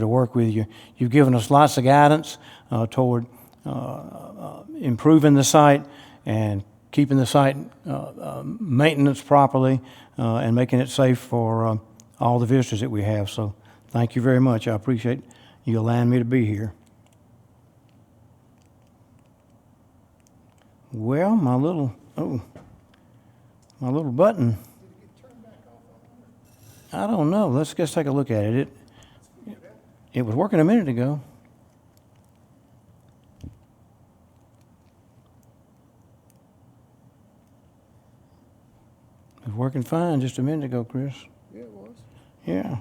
to work with you. You've given us lots of guidance toward improving the site and keeping the site maintenance properly and making it safe for all the visitors that we have. So thank you very much. I appreciate you allowing me to be here. Well, my little button, I don't know. Let's just take a look at it. It was working a minute ago. It was working fine just a minute ago, Chris. Yeah, it was. Yeah.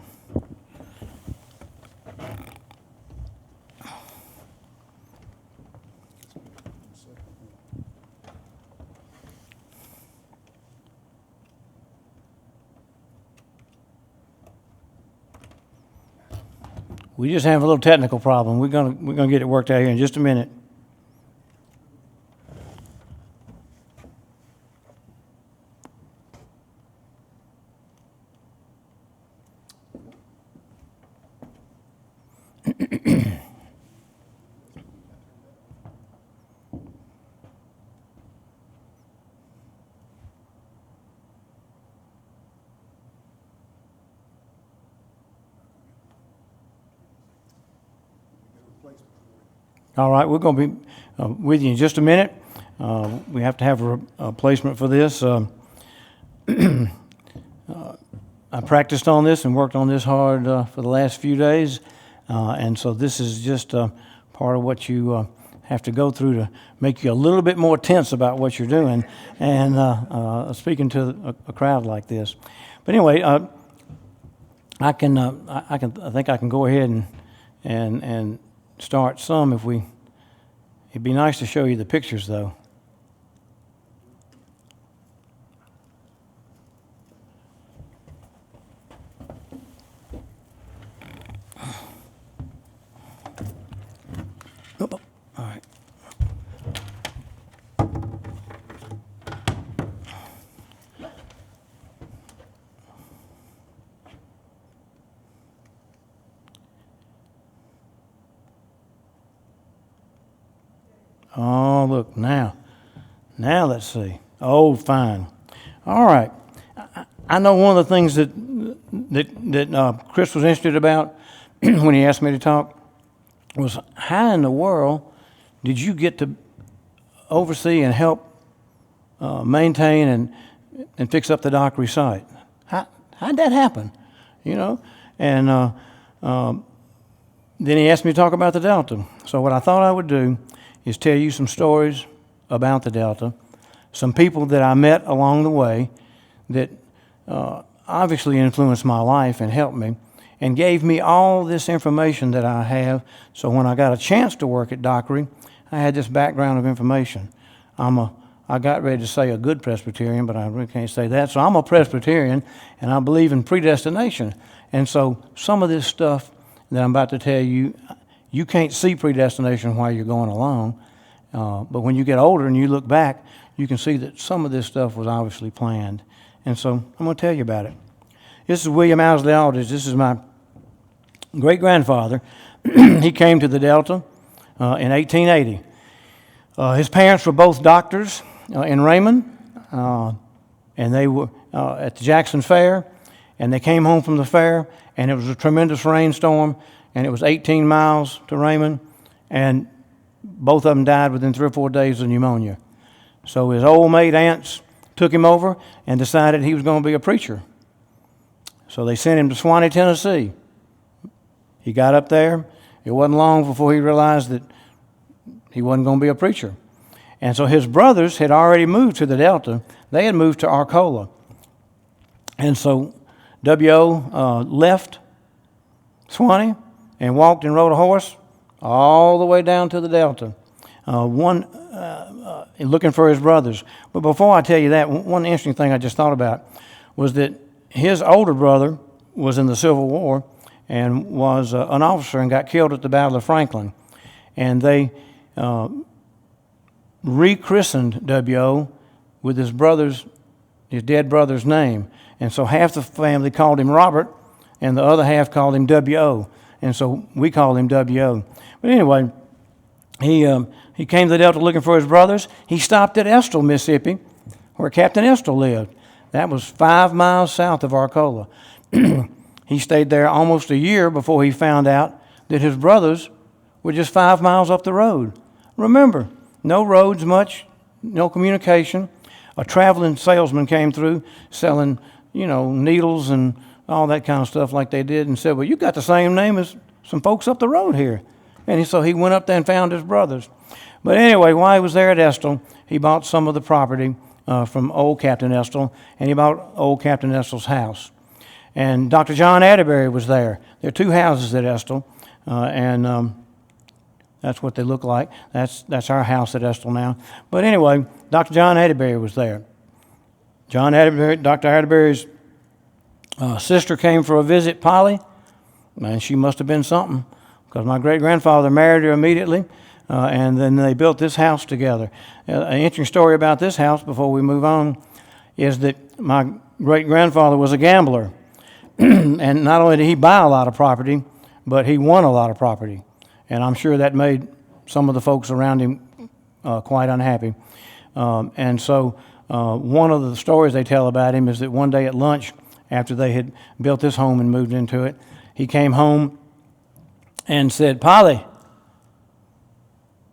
We just have a little technical problem. We're gonna get it worked out here in just a minute. All right, we're going to be with you in just a minute. We have to have a placement for this. I practiced on this and worked on this hard for the last few days, and so this is just part of what you have to go through to make you a little bit more tense about what you're doing and speaking to a crowd like this. But anyway, I think I can go ahead and start some if we. It'd be nice to show you the pictures, though. Oh, all right. Oh, look, now let's see. Oh, fine. All right. I know one of the things that Chris was interested about when he asked me to talk was how in the world did you get to oversee and help maintain and fix up the Dockery site? How'd that happen? You know? And then he asked me to talk about the Delta. So what I thought I would do is tell you some stories about the Delta, some people that I met along the way that obviously influenced my life and helped me and gave me all this information that I have. So when I got a chance to work at Dockery, I had this background of information. I got ready to say a good Presbyterian, but I really can't say that. So I'm a Presbyterian, and I believe in predestination. And so some of this stuff that I'm about to tell you, you can't see predestination while you're going along, but when you get older and you look back, you can see that some of this stuff was obviously planned. And so I'm going to tell you about it. This is William Owsley Aldridge. This is my great-grandfather. He came to the Delta in 1880. His parents were both doctors in Raymond, and they were at the Jackson Fair, and they came home from the fair, and it was a tremendous rainstorm, and it was 18 miles to Raymond, and both of them died within 3 or 4 days of pneumonia. So his old mate aunts took him over and decided he was going to be a preacher. So they sent him to Swanee, Tennessee. He got up there. It wasn't long before he realized that he wasn't going to be a preacher. And so his brothers had already moved to the Delta. They had moved to Arcola. And so W.O. left Swanee and walked and rode a horse all the way down to the Delta, looking for his brothers. But before I tell you that, one interesting thing I just thought about was that his older brother was in the Civil War and was an officer and got killed at the Battle of Franklin. And they rechristened W.O. with his dead brother's name. And so half the family called him Robert, and the other half called him W.O. and so we call him W.O. But anyway, he came to the Delta looking for his brothers. He stopped at Estill, Mississippi, where Captain Estill lived. That was 5 miles south of Arcola. He stayed there almost a year before he found out that his brothers were just 5 miles up the road. Remember, no roads much, no communication. A traveling salesman came through selling, needles and all that kind of stuff like they did, and said, well, you got the same name as some folks up the road here. And so he went up there and found his brothers. But anyway, while he was there at Estill, he bought some of the property from old Captain Estill, and he bought old Captain Estill's house. And Dr. John Atterbury was there. There are 2 houses at Estill, and that's what they look like. That's our house at Estill now. But anyway, Dr. John Atterbury was there. Dr. Atterbury's sister came for a visit, Polly, and she must have been something, because my great-grandfather married her immediately, and then they built this house together. An interesting story about this house before we move on is that my great-grandfather was a gambler, and not only did he buy a lot of property, but he won a lot of property, and I'm sure that made some of the folks around him quite unhappy. And so one of the stories they tell about him is that one day at lunch, after they had built this home and moved into it, he came home and said, Polly,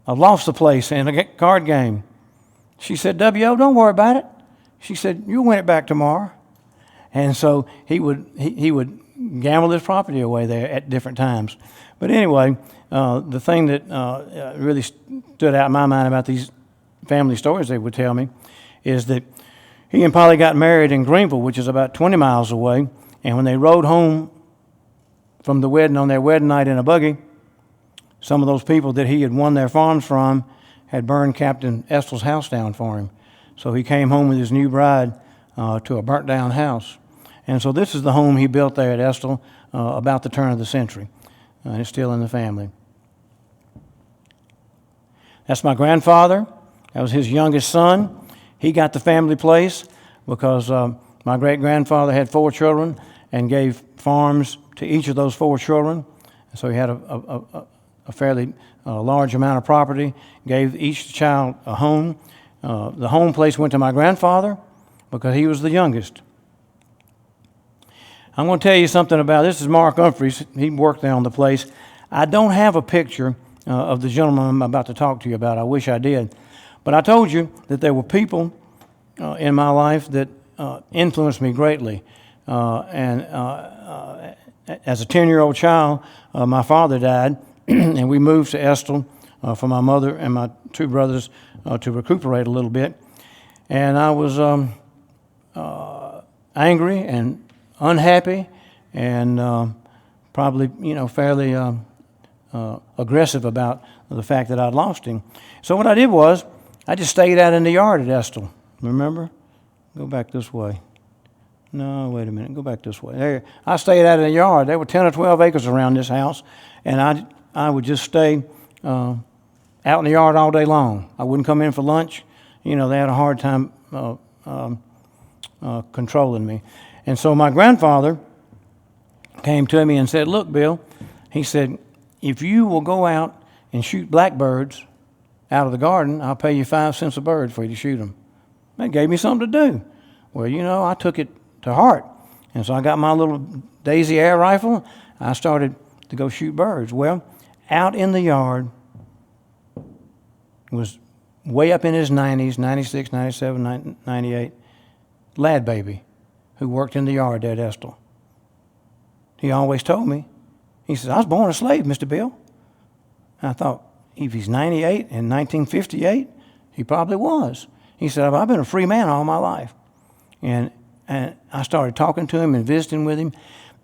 I've lost the place in a card game. She said, W.O., don't worry about it. She said, you'll win it back tomorrow. And so he would gamble his property away there at different times. But anyway, the thing that really stood out in my mind about these family stories they would tell me is that he and Polly got married in Greenville, which is about 20 miles away. And when they rode home from the wedding on their wedding night in a buggy, some of those people that he had won their farms from had burned Captain Estill's house down for him. So he came home with his new bride to a burnt down house. And so this is the home he built there at Estill about the turn of the century. And it's still in the family. That's my grandfather. That was his youngest son. He got the family place because my great-grandfather had 4 children and gave farms to each of those 4 children. So he had a fairly large amount of property, gave each child a home. The home place went to my grandfather because he was the youngest. I'm going to tell you something about this. Is Mark Humphreys. He worked there on the place. I don't have a picture of the gentleman I'm about to talk to you about. I wish I did. But I told you that there were people in my life that influenced me greatly. And as a 10-year-old child, my father died, and we moved to Estill for my mother and my 2 brothers to recuperate a little bit. And I was angry and unhappy and probably, fairly aggressive about the fact that I'd lost him. So what I did was I just stayed out in the yard at Estill. Remember? Go back this way. No, wait a minute. Go back this way. There. I stayed out in the yard. There were 10 or 12 acres around this house, and I would just stay out in the yard all day long. I wouldn't come in for lunch. They had a hard time controlling me. And so my grandfather came to me and said, look, Bill, he said, if you will go out and shoot blackbirds out of the garden, I'll pay you 5 cents a bird for you to shoot them. That gave me something to do. Well, I took it to heart. And so I got my little Daisy air rifle. I started to go shoot birds. Well, out in the yard was way up in his 90s, 96, 97, 98, lad baby who worked in the yard there at Estill. He always told me, he says, I was born a slave, Mr. Bill. And I thought, if he's 98 in 1958, he probably was. He said, I've been a free man all my life. And I started talking to him and visiting with him.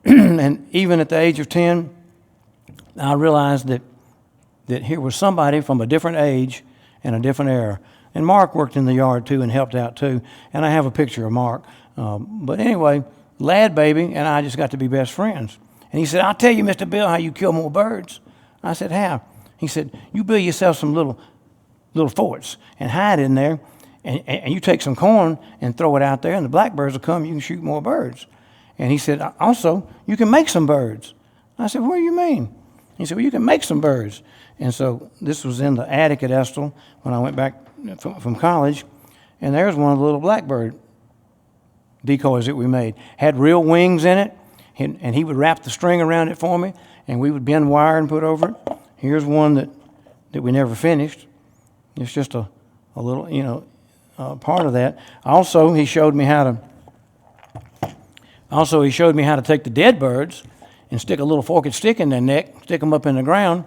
And even at the age of 10, I realized that here was somebody from a different age and a different era. And Mark worked in the yard too and helped out too. And I have a picture of Mark. But anyway, lad baby and I just got to be best friends. And he said, I'll tell you, Mr. Bill, how you kill more birds. I said, how? He said, you build yourself some little forts and hide in there, and you take some corn and throw it out there, and the blackbirds will come, you can shoot more birds. And he said, also, you can make some birds. I said, what do you mean? He said, well, you can make some birds. And so this was in the attic at Estill when I went back from college, and there's one of the little blackbird decoys that we made. Had real wings in it, and he would wrap the string around it for me, and we would bend wire and put over it. Here's one that we never finished. It's just a little, part of that. Also, he showed me how to take the dead birds and stick a little forked stick in their neck, stick them up in the ground,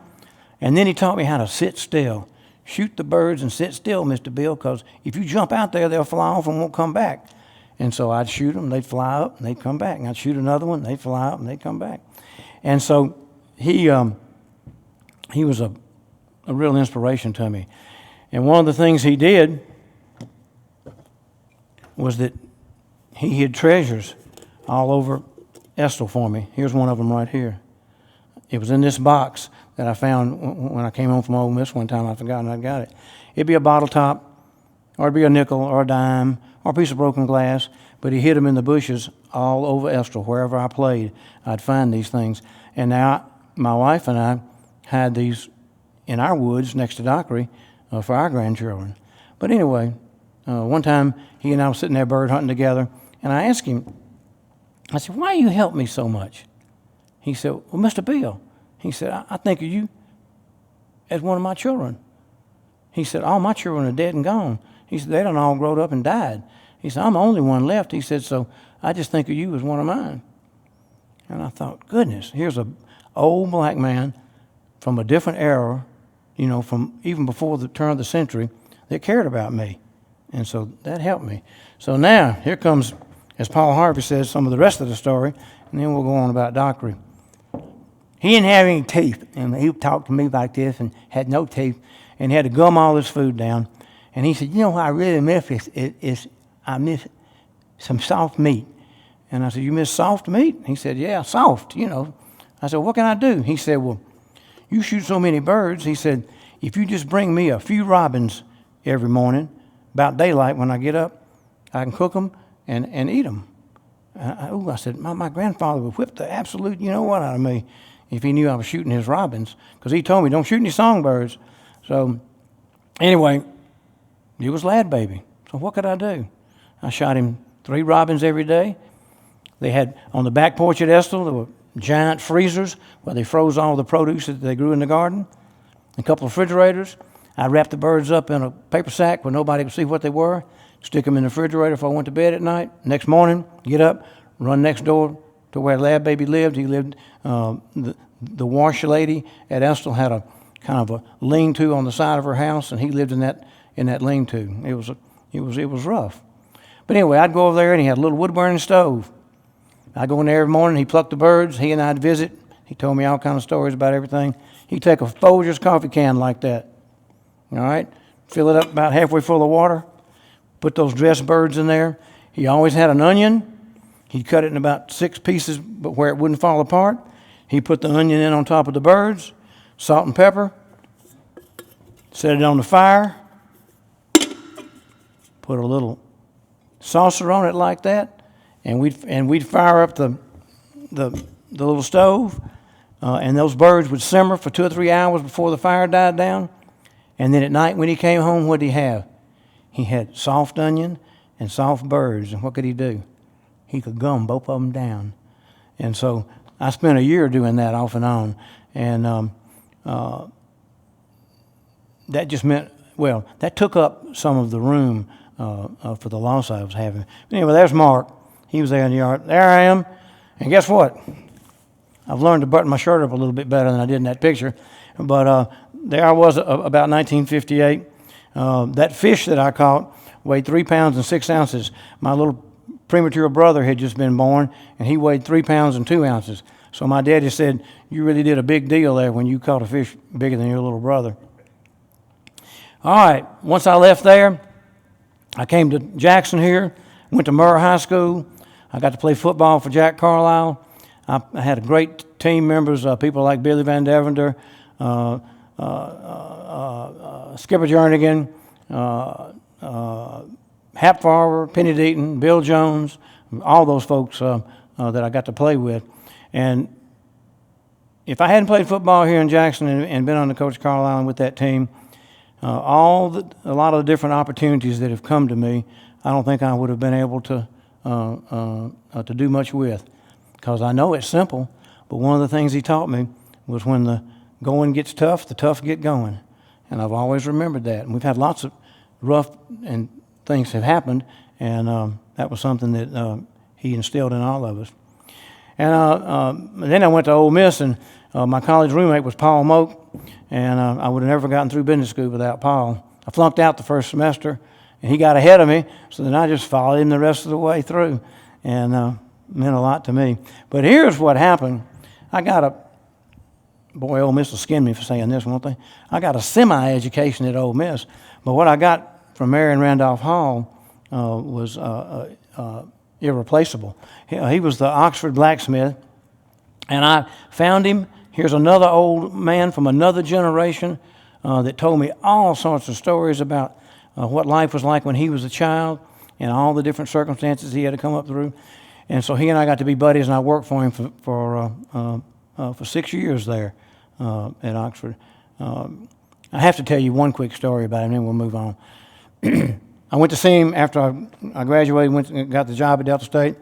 and then he taught me how to sit still. Shoot the birds and sit still, Mr. Bill, because if you jump out there, they'll fly off and won't come back. And so I'd shoot them, they'd fly up, and they'd come back. And I'd shoot another one, they'd fly up, and they'd come back. And so he was a real inspiration to me. And one of the things he did was that he hid treasures all over Estill for me. Here's one of them right here. It was in this box that I found when I came home from Ole Miss one time. I'd forgotten I got it. It'd be a bottle top, or it'd be a nickel, or a dime, or a piece of broken glass, but he hid them in the bushes all over Estill. Wherever I played, I'd find these things. And now my wife and I had these in our woods next to Dockery for our grandchildren. But anyway, one time he and I were sitting there bird hunting together, and I asked him, I said, why you help me so much? He said, well, Mr. Bill, he said, I think of you as one of my children. He said, all my children are dead and gone. He said, they done all grown up and died. He said, I'm the only one left. He said, so I just think of you as one of mine. And I thought, goodness, here's an old black man from a different era, from even before the turn of the century, that cared about me. And so that helped me. So now, here comes, as Paul Harvey says, some of the rest of the story, and then we'll go on about Dockery. He didn't have any teeth, and he talked to me like this and had no teeth, and he had to gum all his food down. And he said, what I really miss is I miss some soft meat. And I said, you miss soft meat? He said, yeah, soft, I said, what can I do? He said, well, you shoot so many birds. He said, if you just bring me a few robins every morning, about daylight when I get up, I can cook them and eat them. I said, my grandfather would whip the absolute out of me if he knew I was shooting his robins, because he told me, don't shoot any songbirds. So anyway, he was lad baby. So what could I do? I shot him 3 robins every day. They had, on the back porch at Estill, there were giant freezers where they froze all the produce that they grew in the garden, a couple of refrigerators. I wrapped the birds up in a paper sack where nobody could see what they were, stick them in the refrigerator if I went to bed at night. Next morning, get up, run next door to where Lab Baby lived. He lived, the wash lady at Estill had a kind of a lean-to on the side of her house, and he lived in that lean-to. It was rough. But anyway, I'd go over there, and he had a little wood-burning stove. I'd go in there every morning. He'd pluck the birds. He and I'd visit. He told me all kinds of stories about everything. He'd take a Folgers coffee can like that, all right, fill it up about halfway full of water, put those dressed birds in there. He always had an onion. He'd cut it in about 6 pieces, but where it wouldn't fall apart. He'd put the onion in on top of the birds, salt and pepper, set it on the fire, put a little saucer on it like that, and we'd fire up the little stove, and those birds would simmer for 2 or 3 hours before the fire died down. And then at night when he came home, what did he have? He had soft onion and soft birds. And what could he do? He could gum both of them down. And so I spent a year doing that off and on. And that just meant, well, that took up some of the room for the loss I was having. But anyway, there's Mark. He was there in the yard. There I am. And guess what? I've learned to button my shirt up a little bit better than I did in that picture. But there I was about 1958. That fish that I caught weighed 3 pounds and 6 ounces. My little premature brother had just been born, and he weighed 3 pounds and 2 ounces. So my daddy said, you really did a big deal there when you caught a fish bigger than your little brother. All right, once I left there, I came to Jackson here, went to Murrah High School. I got to play football for Jack Carlisle. I had a great team members, people like Billy Van Devender, Skipper Jernigan, Hap Farber, Penny Deaton, Bill Jones, all those folks that I got to play with. And if I hadn't played football here in Jackson and been on the Coach Carl Island with that team, a lot of the different opportunities that have come to me, I don't think I would have been able to do much with, because I know it's simple, but one of the things he taught me was when the going gets tough, the tough get going, and I've always remembered that. And we've had lots of rough and things have happened, and that was something that he instilled in all of us. And then I went to Ole Miss, and my college roommate was Paul Moak, and I would have never gotten through business school without Paul. I flunked out the first semester, and he got ahead of me, so then I just followed him the rest of the way through, and meant a lot to me. But here's what happened. Boy, Ole Miss will skin me for saying this, won't they? I got a semi-education at Ole Miss, but what I got from Marion Randolph Hall was irreplaceable. He was the Oxford blacksmith, and I found him. Here's another old man from another generation that told me all sorts of stories about what life was like when he was a child and all the different circumstances he had to come up through. And so he and I got to be buddies, and I worked for him for 6 years there at Oxford. I have to tell you one quick story about him, and then we'll move on. I went to see him after I graduated, got the job at Delta State.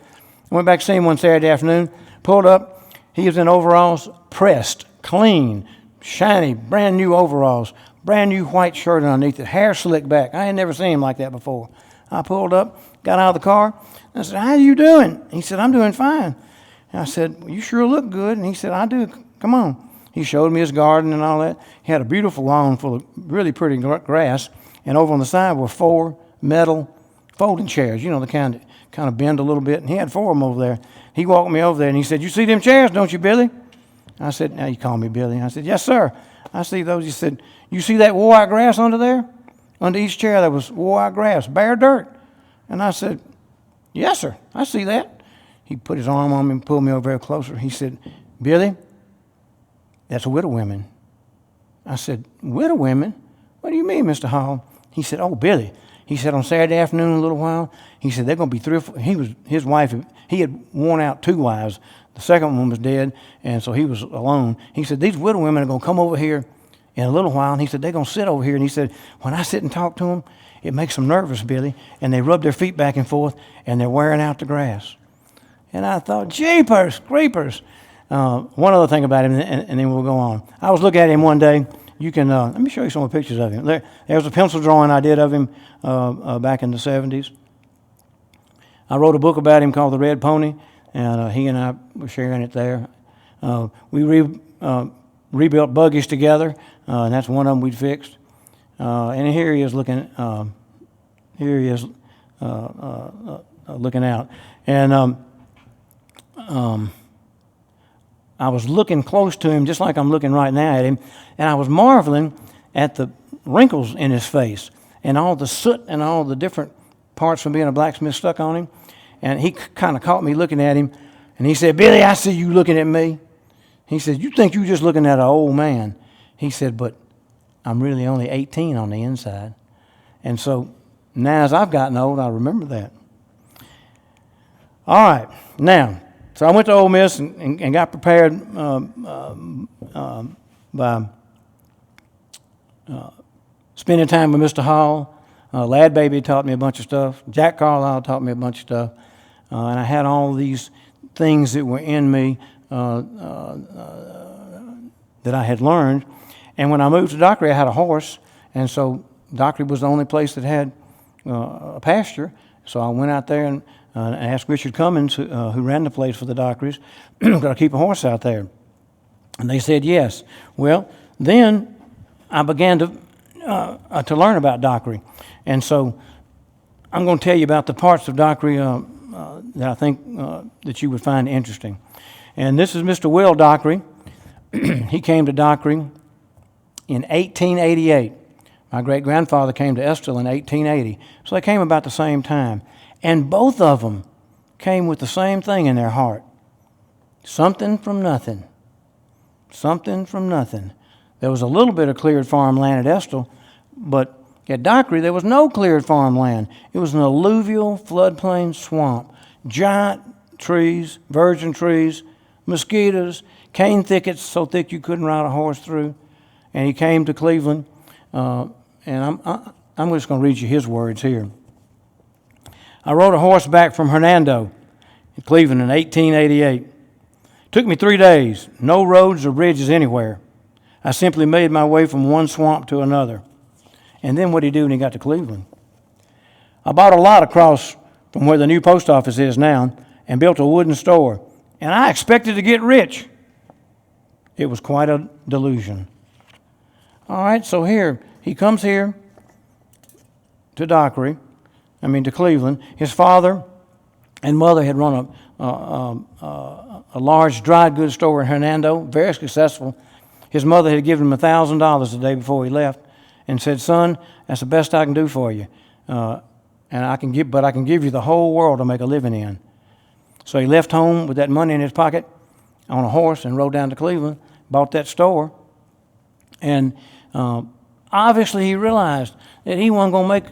I went back to see him one Saturday afternoon, pulled up. He was in overalls, pressed, clean, shiny, brand new overalls, brand new white shirt underneath it, hair slicked back. I had never seen him like that before. I pulled up, got out of the car, and I said, "How you doing?" He said, "I'm doing fine." And I said, "Well, you sure look good." And he said, "I do. Come on." He showed me his garden and all that. He had a beautiful lawn full of really pretty grass, and over on the side were 4 metal folding chairs, you know, the kind of bend a little bit, and he had 4 of them over there. He walked me over there, and he said, "You see them chairs, don't you, Billy?" I said, "Now you call me Billy." I said, "Yes, sir. I see those." He said, "You see that wore-out grass under there? Under each chair there was wore-out grass, bare dirt." And I said, "Yes, sir, I see that." He put his arm on me and pulled me over very closer. He said, "Billy, that's widow women." I said, "Widow women? What do you mean, Mr. Hall?" He said, "Oh, Billy," he said, "on Saturday afternoon in a little while," he said, "they're going to be 3 or 4, his wife, he had worn out 2 wives. The second one was dead, and so he was alone. He said, "These widow women are going to come over here in a little while," and he said, "they're going to sit over here." And he said, "When I sit and talk to them, it makes them nervous, Billy, and they rub their feet back and forth, and they're wearing out the grass." And I thought, jeepers, creepers. One other thing about him, and then we'll go on. I was looking at him one day. You can let me show you some of the pictures of him. There's a pencil drawing I did of him back in the 70s. I wrote a book about him called The Red Pony, and he and I were sharing it there. We rebuilt buggies together, and that's one of them we'd fixed. And here he is looking. Here he is looking out, and I was looking close to him, just like I'm looking right now at him, and I was marveling at the wrinkles in his face and all the soot and all the different parts from being a blacksmith stuck on him. And he kind of caught me looking at him, and he said, "Billy, I see you looking at me." He said, "You think you're just looking at an old man." He said, "But I'm really only 18 on the inside." And so now as I've gotten old, I remember that. All right, now, so I went to Ole Miss and got prepared by spending time with Mr. Hall. Lad Baby taught me a bunch of stuff. Jack Carlisle taught me a bunch of stuff. And I had all these things that were in me that I had learned. And when I moved to Dockery, I had a horse. And so Dockery was the only place that had a pasture. So I went out there and asked Richard Cummins, who ran the place for the Dockerys, could I keep a horse out there? And they said yes. Well, then I began to learn about Dockery. And so I'm going to tell you about the parts of Dockery that I think that you would find interesting. And this is Mr. Will Dockery. He came to Dockery in 1888. My great-grandfather came to Estill in 1880. So they came about the same time. And both of them came with the same thing in their heart. Something from nothing. Something from nothing. There was a little bit of cleared farmland at Estill, but at Dockery there was no cleared farmland. It was an alluvial floodplain swamp. Giant trees, virgin trees, mosquitoes, cane thickets so thick you couldn't ride a horse through. And he came to Cleveland, and I'm just going to read you his words here. I rode a horseback from Hernando in Cleveland in 1888. Took me 3 days, no roads or bridges anywhere. I simply made my way from one swamp to another. And then what did he do when he got to Cleveland? I bought a lot across from where the new post office is now and built a wooden store. And I expected to get rich. It was quite a delusion. All right, so here, he comes here to to Cleveland. His father and mother had run a large dry goods store in Hernando, very successful. His mother had given him $1,000 the day before he left and said, "Son, that's the best I can do for you. And I can give you the whole world to make a living in." So he left home with that money in his pocket on a horse and rode down to Cleveland, bought that store. And obviously he realized that he wasn't going to make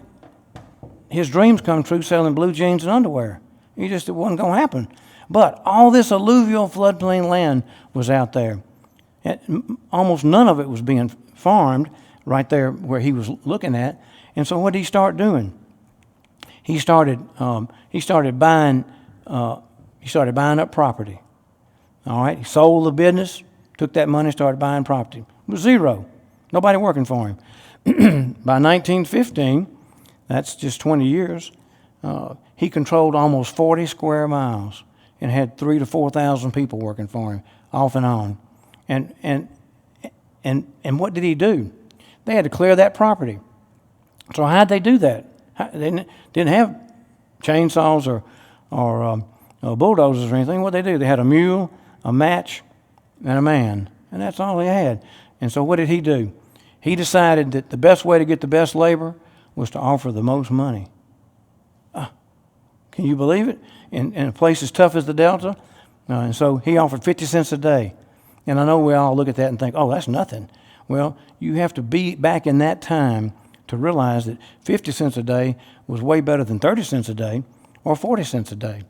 his dreams come true selling blue jeans and underwear. It wasn't going to happen. But all this alluvial floodplain land was out there. And almost none of it was being farmed right there where he was looking at. And so what did he start doing? He started buying up property. All right, he sold the business, took that money, started buying property. It was zero, nobody working for him. By 1915, that's just 20 years, he controlled almost 40 square miles and had 3,000 to 4,000 people working for him, off and on. And what did he do? They had to clear that property. So how'd they do that? They didn't have chainsaws or bulldozers or anything. What did they do? They had a mule, a match, and a man, and that's all they had. And so what did he do? He decided that the best way to get the best labor was to offer the most money. Can you believe it? In a place as tough as the Delta. And so he offered 50 cents a day. And I know we all look at that and think, oh, that's nothing. Well, you have to be back in that time to realize that 50 cents a day was way better than 30 cents a day or 40 cents a day.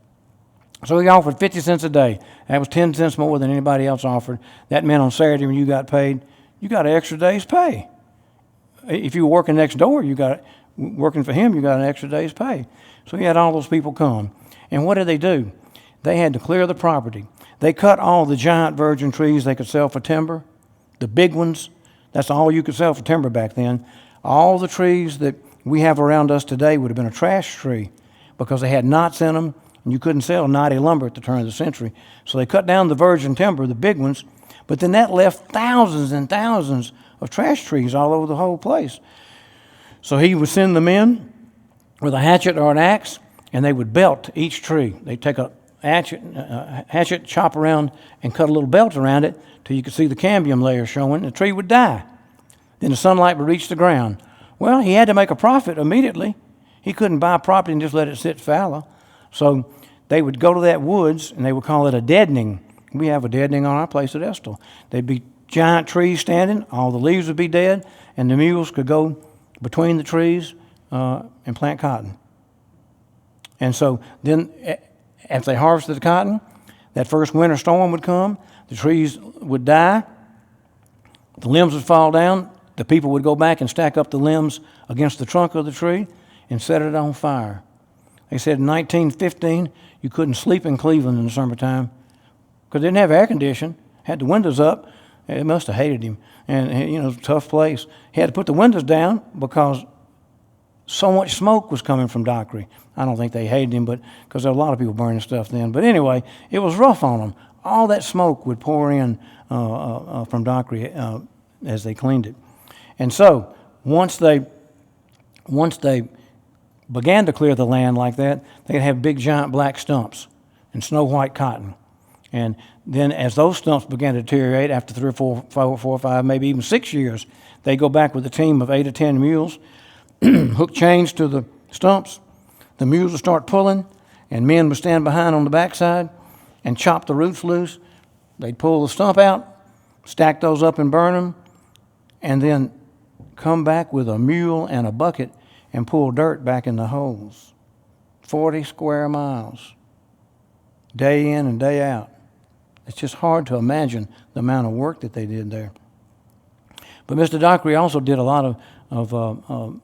So he offered 50 cents a day. That was 10 cents more than anybody else offered. That meant on Saturday when you got paid, you got an extra day's pay. If you were working next door, working for him, you got an extra day's pay. So he had all those people come. And what did they do? They had to clear the property. They cut all the giant virgin trees they could sell for timber, the big ones. That's all you could sell for timber back then. All the trees that we have around us today would have been a trash tree because they had knots in them, and you couldn't sell knotty lumber at the turn of the century. So they cut down the virgin timber, the big ones, but then that left thousands and thousands of trash trees all over the whole place. So he would send them in with a hatchet or an axe, and they would belt each tree. They'd take a hatchet, chop around, and cut a little belt around it till you could see the cambium layer showing. The tree would die. Then the sunlight would reach the ground. Well, he had to make a profit immediately. He couldn't buy property and just let it sit fallow. So they would go to that woods, and they would call it a deadening. We have a deadening on our place at Estill. There'd be giant trees standing. All the leaves would be dead, and the mules could go between the trees and plant cotton. And so then after they harvested the cotton, that first winter storm would come. The trees would die. The limbs would fall down. The people would go back and stack up the limbs against the trunk of the tree and set it on fire. They said in 1915, you couldn't sleep in Cleveland in the summertime because they didn't have air conditioning, had the windows up. They must have hated him. And, it was a tough place. He had to put the windows down because so much smoke was coming from Dockery. I don't think they hated him, but because there were a lot of people burning stuff then. But anyway, it was rough on them. All that smoke would pour in from Dockery as they cleaned it. And so once they began to clear the land like that, they'd have big giant black stumps and snow white cotton. And then as those stumps began to deteriorate after 3 or 4 or 5, maybe even 6 years, they go back with a team of 8 or 10 mules, hook chains to the stumps. The mules would start pulling, and men would stand behind on the backside and chop the roots loose. They'd pull the stump out, stack those up and burn them, and then come back with a mule and a bucket and pull dirt back in the holes. 40 square miles, day in and day out. It's just hard to imagine the amount of work that they did there. But Mr. Dockery also did a lot of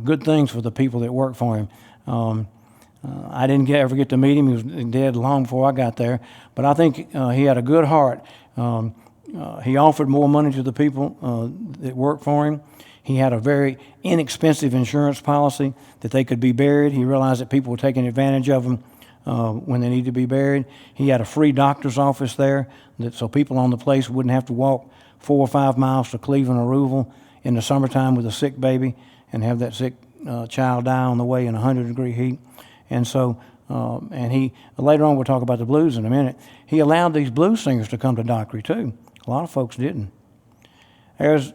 good things for the people that worked for him. I didn't ever get to meet him. He was dead long before I got there. But I think he had a good heart. He offered more money to the people that worked for him. He had a very inexpensive insurance policy that they could be buried. He realized that people were taking advantage of him when they needed to be buried. He had a free doctor's office there, so people on the place wouldn't have to walk 4 or 5 miles to Cleveland or Ruleville in the summertime with a sick baby and have that sick child die on the way in 100-degree heat. And so, and he, later on we'll talk about the blues in a minute, he allowed these blues singers to come to Dockery too. A lot of folks didn't. There's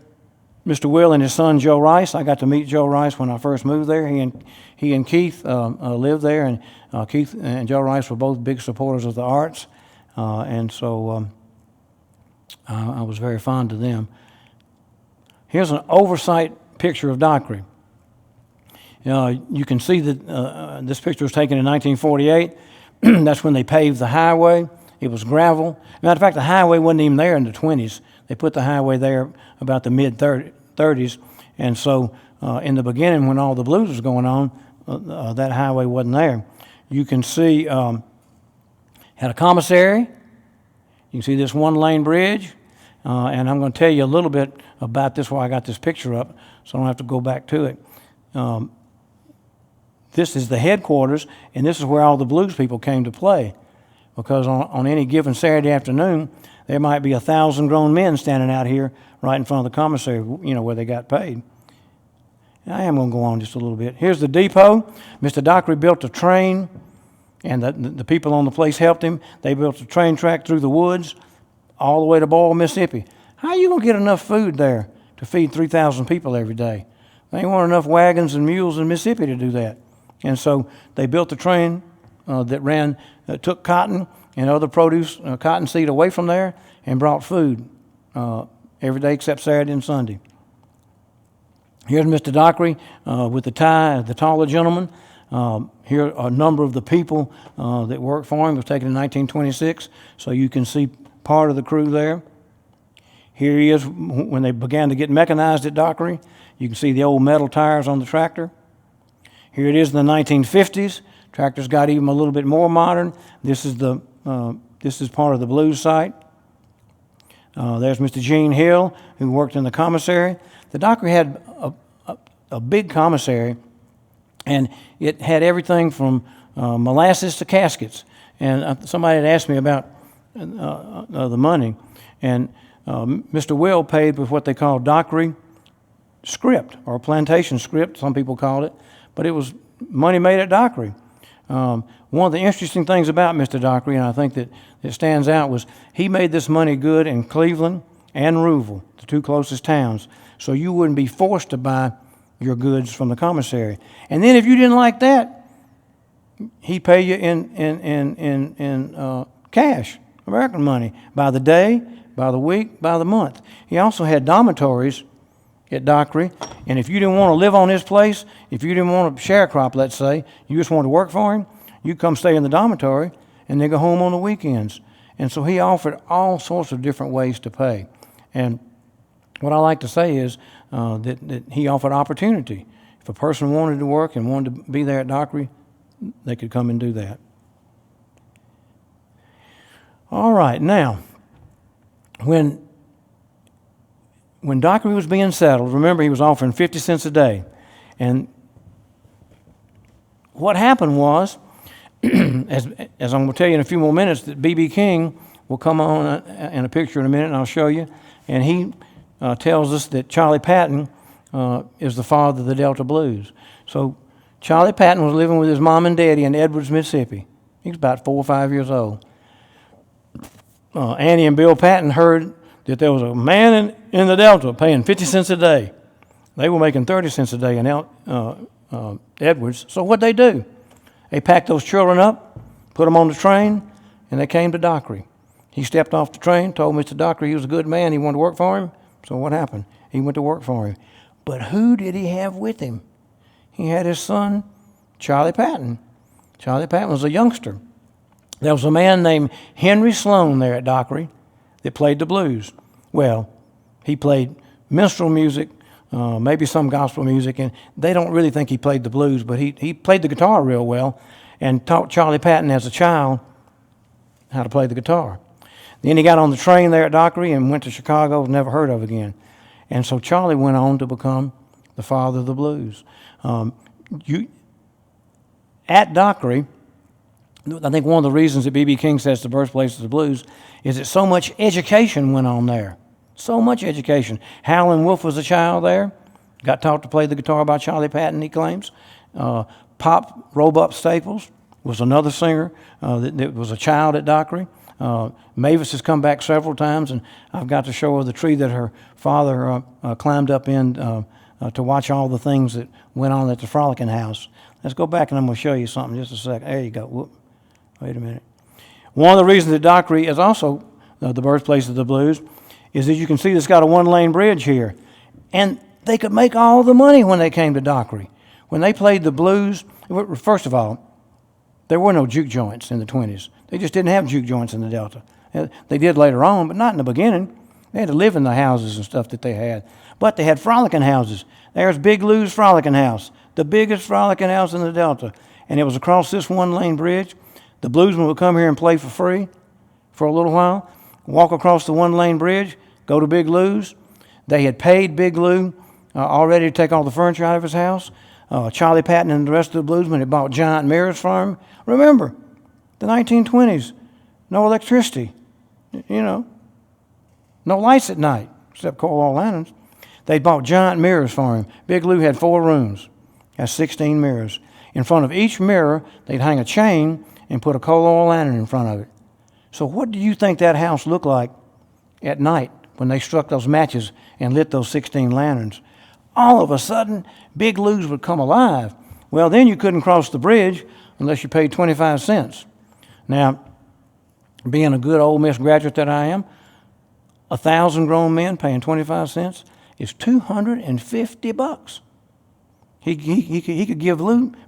Mr. Will and his son Joe Rice. I got to meet Joe Rice when I first moved there. He and Keith lived there, and Keith and Joe Rice were both big supporters of the arts, and so I was very fond of them. Here's an oversight picture of Dockery. You can see that this picture was taken in 1948. That's when they paved the highway. It was gravel. Matter of fact, the highway wasn't even there in the 20s. They put the highway there about the mid-30s. And so in the beginning, when all the blues was going on, that highway wasn't there. You can see had a commissary. You can see this one-lane bridge. And I'm going to tell you a little bit about this while I got this picture up, so I don't have to go back to it. This is the headquarters, and this is where all the blues people came to play. Because on any given Saturday afternoon, there might be 1,000 grown men standing out here right in front of the commissary, where they got paid. And I am going to go on just a little bit. Here's the depot. Mr. Dockery built a train, and the people on the place helped him. They built a train track through the woods all the way to Boyle, Mississippi. How are you going to get enough food there to feed 3,000 people every day? They ain't want enough wagons and mules in Mississippi to do that. And so they built a train that took cotton and other produce, cottonseed away from there, and brought food every day except Saturday and Sunday. Here's Mr. Dockery with the tie, the taller gentleman. Here are a number of the people that worked for him. It was taken in 1926, so you can see part of the crew there. Here he is when they began to get mechanized at Dockery. You can see the old metal tires on the tractor. Here it is in the 1950s. Tractors got even a little bit more modern. This is part of the blues site. There's Mr. Gene Hill, who worked in the commissary. The Dockery had a big commissary, and it had everything from molasses to caskets. And somebody had asked me about the money, and Mr. Will paid with what they call Dockery script, or plantation script, some people called it, but it was money made at Dockery. One of the interesting things about Mr. Dockery, and I think that it stands out, was he made this money good in Cleveland and Ruleville, the two closest towns, so you wouldn't be forced to buy your goods from the commissary. And then if you didn't like that, he'd pay you in cash, American money, by the day, by the week, by the month. He also had dormitories at Dockery, and if you didn't want to live on his place, if you didn't want a sharecrop, let's say, you just wanted to work for him, you come stay in the dormitory, and then go home on the weekends. And so he offered all sorts of different ways to pay. And what I like to say is that he offered opportunity. If a person wanted to work and wanted to be there at Dockery, they could come and do that. All right, now, when Dockery was being settled, remember he was offering 50 cents a day. And what happened was, as I'm going to tell you in a few more minutes, that B.B. King will come on in a picture in a minute, and I'll show you. And he tells us that Charley Patton is the father of the Delta Blues. So Charley Patton was living with his mom and daddy in Edwards, Mississippi. He was about 4 or 5 years old. Annie and Bill Patton heard that there was a man in the Delta paying 50 cents a day. They were making 30 cents a day in Edwards. So what'd they do? They packed those children up, put them on the train, and they came to Dockery. He stepped off the train, told Mr. Dockery he was a good man, he wanted to work for him. So what happened? He went to work for him. But who did he have with him? He had his son, Charley Patton. Charley Patton was a youngster. There was a man named Henry Sloan there at Dockery that played the blues. Well, he played minstrel music, maybe some gospel music, and they don't really think he played the blues, but he played the guitar real well and taught Charley Patton as a child how to play the guitar. Then he got on the train there at Dockery and went to Chicago, was never heard of again. And so Charley went on to become the father of the blues. At Dockery, I think one of the reasons that B.B. King says the birthplace of the blues is that so much education went on there. So much education. Howlin' Wolf was a child there. Got taught to play the guitar by Charley Patton, he claims. Pop Roebuck Staples was another singer that was a child at Dockery. Mavis has come back several times, and I've got to show her the tree that her father climbed up in to watch all the things that went on at the Frolicking House. Let's go back, and I'm going to show you something just a second. There you go. Whoop. Wait a minute. One of the reasons that Dockery is also the birthplace of the blues is that you can see it's got a one-lane bridge here. And they could make all the money when they came to Dockery. When they played the blues, first of all, there were no juke joints in the 20s. They just didn't have juke joints in the Delta. They did later on, but not in the beginning. They had to live in the houses and stuff that they had. But they had frolicking houses. There's Big Lou's Frolicking House, the biggest frolicking house in the Delta. And it was across this one-lane bridge. The bluesmen would come here and play for free for a little while, walk across the one-lane bridge, go to Big Lou's. They had paid Big Lou already to take all the furniture out of his house. Charley Patton and the rest of the bluesmen had bought giant mirrors for him. Remember, the 1920s, no electricity, no lights at night except coal oil lanterns. They bought giant mirrors for him. Big Lou had 4 rooms, has 16 mirrors. In front of each mirror, they'd hang a chain and put a coal oil lantern in front of it. So what do you think that house looked like at night when they struck those matches and lit those 16 lanterns? All of a sudden, Big Lou's would come alive. Well, then you couldn't cross the bridge unless you paid 25 cents. Now, being a good Ole Miss graduate that I am, 1,000 grown men paying 25 cents is $250. He could give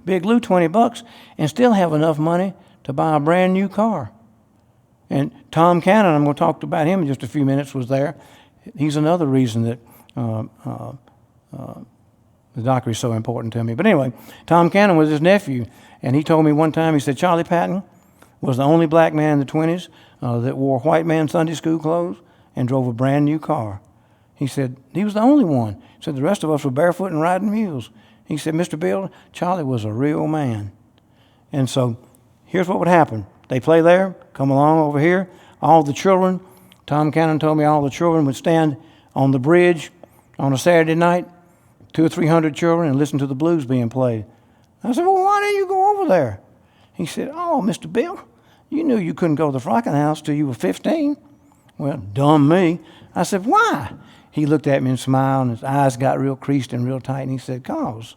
Big Lou $20 and still have enough money to buy a brand new car. And Tom Cannon, I'm going to talk about him in just a few minutes, was there. He's another reason that the Dockery is so important to me. But anyway, Tom Cannon was his nephew, and he told me one time, he said, Charley Patton was the only black man in the 20s that wore white man Sunday school clothes and drove a brand new car. He said, he was the only one. He said, the rest of us were barefoot and riding mules. He said, Mr. Bill, Charley was a real man. And so here's what would happen. They play there, come along over here. All the children, Tom Cannon told me all the children would stand on the bridge on a Saturday night, 200 or 300 children, and listen to the blues being played. I said, well, why didn't you go over there? He said, oh, Mr. Bill, you knew you couldn't go to the Frocking House till you were 15. Well, dumb me. I said, why? He looked at me and smiled, and his eyes got real creased and real tight, and he said, 'cause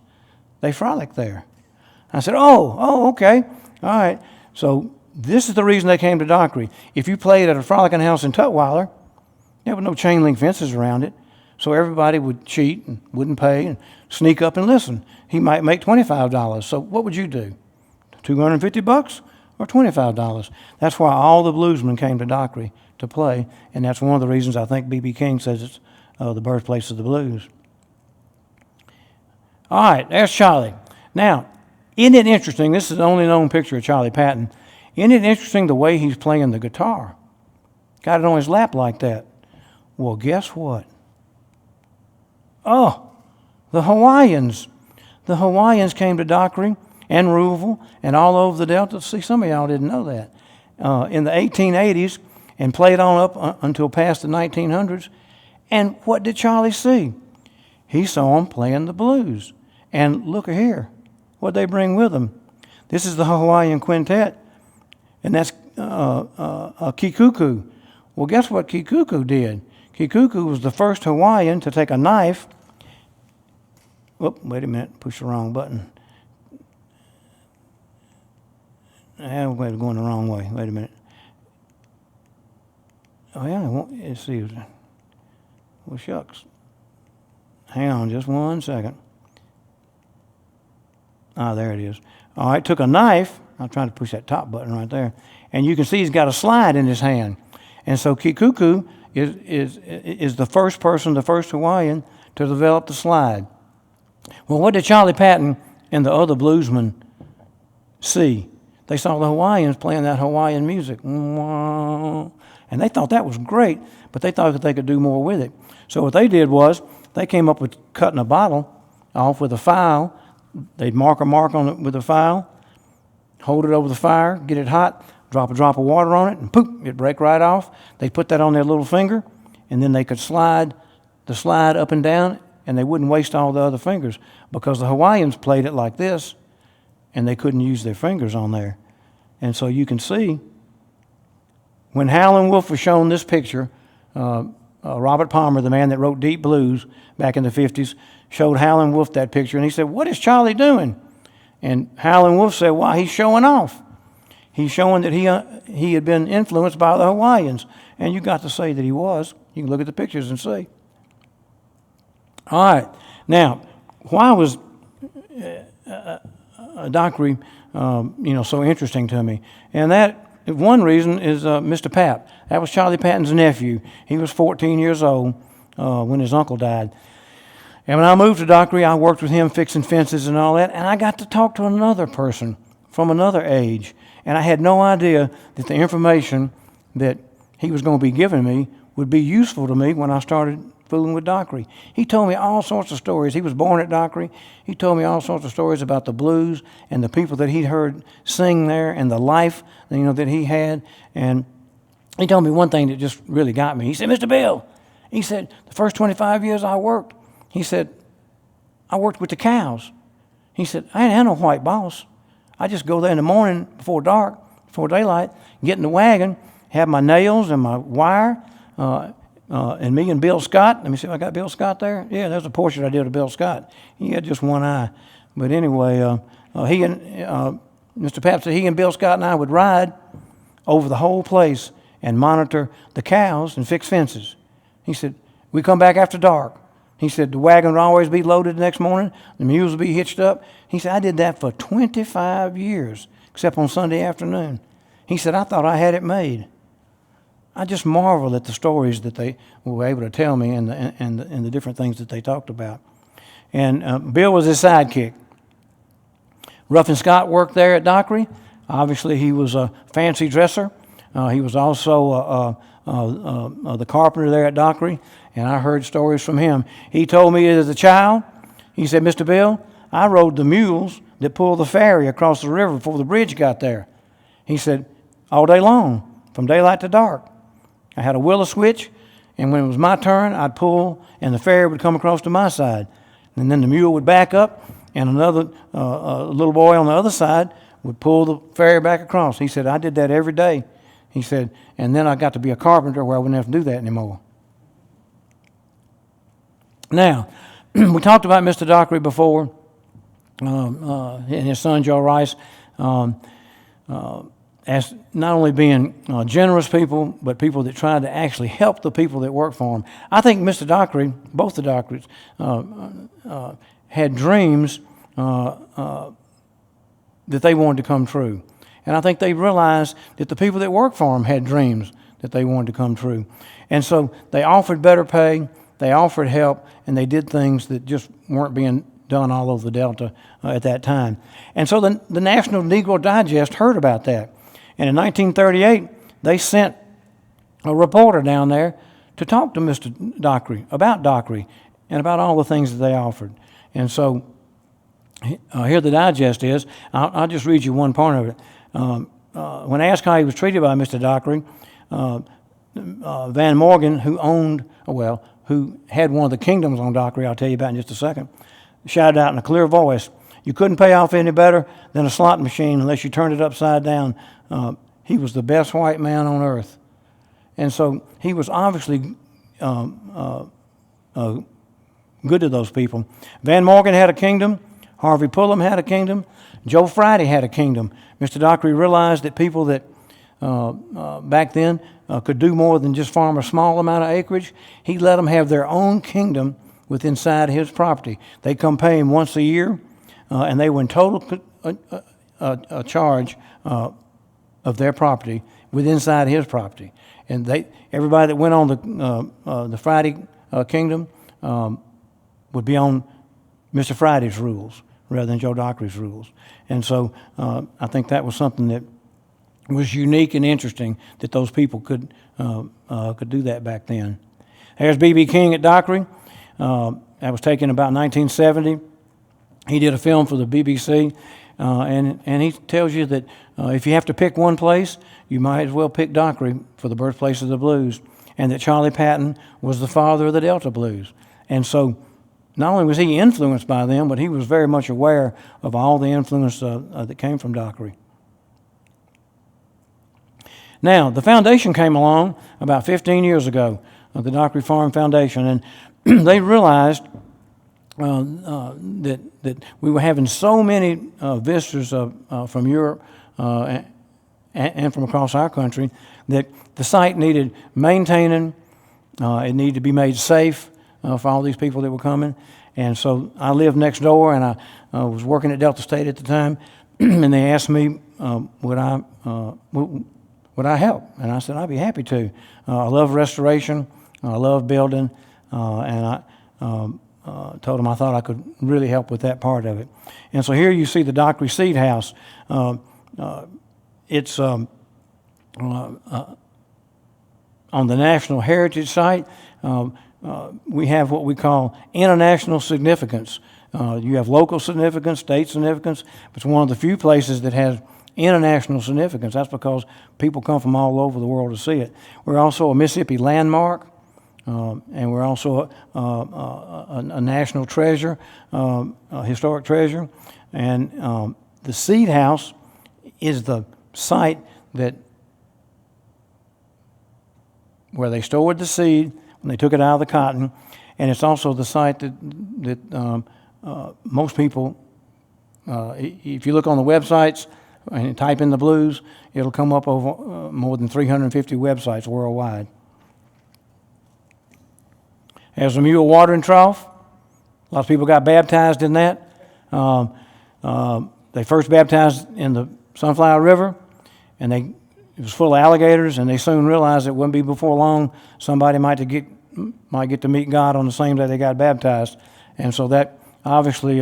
they frolic there. I said, oh, okay, all right. So this is the reason they came to Dockery. If you played at a frolicking house in Tutwiler, there were no chain link fences around it, so everybody would cheat and wouldn't pay and sneak up and listen. He might make $25. So what would you do? $250 or $25? That's why all the bluesmen came to Dockery to play, and that's one of the reasons I think B.B. King says it's the birthplace of the blues. All right, there's Charley. Now, isn't it interesting? This is the only known picture of Charley Patton. Isn't it interesting the way he's playing the guitar? Got it on his lap like that. Well, guess what? Oh, the Hawaiians. The Hawaiians came to Dockery and Ruleville and all over the Delta. See, some of y'all didn't know that. In the 1880s and played on up until past the 1900s. And what did Charley see? He saw them playing the blues. And look here, what they bring with them. This is the Hawaiian Quintet, and that's Kikuku. Well, guess what Kikuku did? Kikuku was the first Hawaiian to take a knife. Whoop, wait a minute, push the wrong button. We're going the wrong way. Wait a minute. Oh, yeah, let's see. Well, shucks. Hang on just one second. There it is. All right, took a knife. I'm trying to push that top button right there. and you can see he's got a slide in his hand. And so Kikuku is the first person, the first Hawaiian to develop the slide. Well, what did Charley Patton and the other bluesmen see? They saw the Hawaiians playing that Hawaiian music, and they thought that was great, but they thought that they could do more with it. So what they did was they came up with cutting a bottle off with a file. They'd mark a mark on it with a file, hold it over the fire, get it hot, drop a drop of water on it, and poof, it'd break right off. They'd put that on their little finger, and then they could slide the slide up and down, and they wouldn't waste all the other fingers, because the Hawaiians played it like this, and they couldn't use their fingers on there. And so you can see, when Howlin' Wolf was shown this picture, Robert Palmer, the man that wrote Deep Blues back in the 50s, showed Howlin' Wolf that picture, and he said, "What is Charley doing?" And Howlin' Wolf said, "Why, he's showing off. He's showing that he had been influenced by the Hawaiians." And you got to say that he was. You can look at the pictures and see. All right. Now, why was Dockery, so interesting to me? And that one reason is Mr. Pap. That was Charley Patton's nephew. He was 14 years old when his uncle died. And when I moved to Dockery, I worked with him fixing fences and all that, and I got to talk to another person from another age. And I had no idea that the information that he was going to be giving me would be useful to me when I started fooling with Dockery. He told me all sorts of stories. He was born at Dockery. He told me all sorts of stories about the blues and the people that he'd heard sing there and the life, that he had. And he told me one thing that just really got me. He said, "Mr. Bill," he said, "the first 25 years I worked," he said, "I worked with the cows." He said, "I ain't had no white boss. I just go there in the morning before dark, before daylight, get in the wagon, have my nails and my wire, and me and Bill Scott." Let me see if I got Bill Scott there. Yeah, there's a portrait I did of Bill Scott. He had just one eye. But anyway, he and Mr. Pap said he and Bill Scott and I would ride over the whole place and monitor the cows and fix fences. He said, "We come back after dark." He said, "The wagon would always be loaded the next morning. The mules would be hitched up." He said, "I did that for 25 years, except on Sunday afternoon." He said, "I thought I had it made." I just marvel at the stories that they were able to tell me and the different things that they talked about. And Bill was his sidekick. Ruffin Scott worked there at Dockery. Obviously, he was a fancy dresser. He was also the carpenter there at Dockery, and I heard stories from him. He told me as a child, he said, "Mr. Bill, I rode the mules that pulled the ferry across the river before the bridge got there." He said, "All day long, from daylight to dark. I had a willow switch, and when it was my turn, I'd pull, and the ferry would come across to my side. And then the mule would back up, and another little boy on the other side would pull the ferry back across." He said, "I did that every day." He said, "And then I got to be a carpenter where I wouldn't have to do that anymore." Now, we talked about Mr. Dockery before, and his son Joe Rice, as not only being generous people, but people that tried to actually help the people that work for him. I think Mr. Dockery, both the Dockerys, had dreams that they wanted to come true. And I think they realized that the people that worked for them had dreams that they wanted to come true. And so they offered better pay, they offered help, and they did things that just weren't being done all over the Delta at that time. And so the National Negro Digest heard about that. And in 1938, they sent a reporter down there to talk to Mr. Dockery about Dockery and about all the things that they offered. And so here the digest is. I'll just read you one part of it. When asked how he was treated by Mr. Dockery, Van Morgan, who had one of the kingdoms on Dockery, I'll tell you about in just a second, shouted out in a clear voice, "You couldn't pay off any better than a slot machine unless you turned it upside down." He was the best white man on earth. And so he was obviously good to those people. Van Morgan had a kingdom. Harvey Pullum had a kingdom. Joe Friday had a kingdom. Mr. Dockery realized that people that back then could do more than just farm a small amount of acreage. He let them have their own kingdom within inside his property. They come pay him once a year, and they were in total charge of their property with inside his property. And everybody that went on the Friday Kingdom would be on Mr. Friday's rules rather than Joe Dockery's rules. And so I think that was something that was unique and interesting, that those people could do that back then. There's B.B. King at Dockery. That was taken about 1970. He did a film for the BBC, and he tells you that if you have to pick one place, you might as well pick Dockery for the birthplace of the blues, and that Charley Patton was the father of the Delta blues. And so not only was he influenced by them, but he was very much aware of all the influence that came from Dockery. Now, the foundation came along about 15 years ago, the Dockery Farms Foundation, and they realized that we were having so many visitors from Europe and from across our country that the site needed maintaining. It needed to be made safe for all these people that were coming. And so I lived next door, and I was working at Delta State at the time, and they asked me would I help? And I said, I'd be happy to. I love restoration. I love building, and I told them I thought I could really help with that part of it. And so here you see the Dockery Seed House. It's on the National Heritage Site. We have what we call international significance. You have local significance, state significance, but it's one of the few places that has international significance. That's because people come from all over the world to see it. We're also a Mississippi landmark, and we're also a national treasure, a historic treasure. And the Seed House is the site where they stored the seed when they took it out of the cotton, and it's also the site that most people, if you look on the websites and type in the blues, it'll come up over more than 350 websites worldwide. There's a mule watering trough. A lot of people got baptized in that. They first baptized in the Sunflower River, and it was full of alligators, and they soon realized it wouldn't be before long somebody might get to meet God on the same day they got baptized. And so that obviously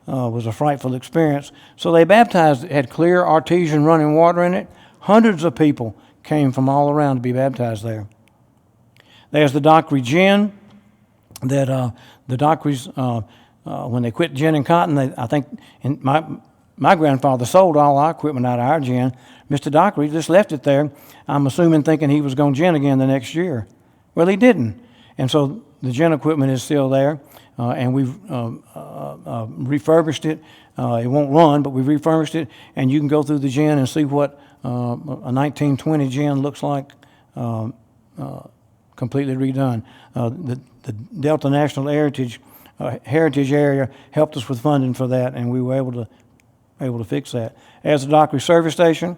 was a frightful experience. So they baptized, it had clear artesian running water in it. Hundreds of people came from all around to be baptized there. There's the Dockery gin that the Dockerys, when they quit gin and cotton, I think my grandfather sold all our equipment out of our gin. Mr. Dockery just left it there, I'm assuming thinking he was going to gin again the next year. Well, he didn't. And so the gin equipment is still there, and we've refurbished it. It won't run, but we've refurbished it, and you can go through the gin and see what a 1920 gin looks like, completely redone. The Delta National Heritage Area helped us with funding for that, and we were able to fix that. As the Dockery Service Station,